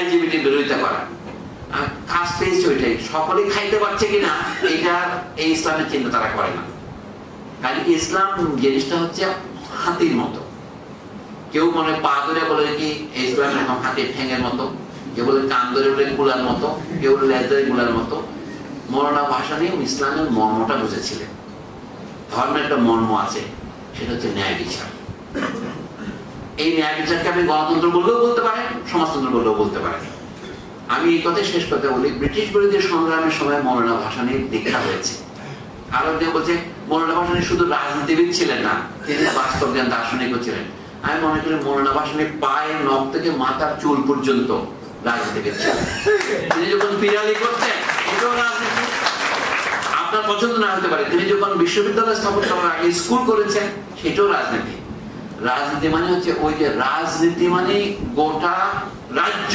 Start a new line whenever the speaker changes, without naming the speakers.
LGBT বিরোধিতা করা, কাজ পেয়েছে ওইটাই, সকলে খাইতে পারছে কিনা এটা এই ইসলামের চিন্তা তারা করে না। কারণ ইসলাম জিনিসটা হচ্ছে হাতির মতো, কেউ মনে পা ধরে বলে কি ইসলাম এরকম হাতির ঠ্যাঙের মতো, কেউ বলে কান ধরে বলে কুলার মতো, কেউ বলে লেজ ধরে কুলার মতো। মৌলানা ভাসানী ইসলামের মর্মটা বুঝেছিলেন। ধর্মের একটা মর্ম আছে, সেটা হচ্ছে ন্যায় বিচার। এই ন্যায় বিচারকে আপনি গণতন্ত্র বললেও বলতে পারেন, সমাজতন্ত্র বললেও বলতে পারেন। আমি এই কথায় শেষ কথা বলি, ব্রিটিশ বিরোধী সংগ্রামের সময় মৌলানা ভাসানীর দীক্ষা হয়েছে। আরো কেউ বলছে মৌলানা ভাসানী শুধু রাজনীতিবিদ ছিলেন না, তিনি বাস্তব জ্ঞান দার্শনিকও ছিলেন। আমি মনে করি মৌলানা ভাসানীর পায়ের নখ থেকে মাথার চুল পর্যন্ত রাজনীতিবিদ ছিলেন। তিনি যখন পিরালি করতেন এটাও রাজনীতি, আপনার পছন্দ না হতে পারে। তিনি যখন বিশ্ববিদ্যালয় স্থাপন করার আগে স্কুল করেছেন, সেটাও রাজনীতি। রাজনীতি মানে হচ্ছে ওই যে রাজনীতি মানে গোটা রাজ্য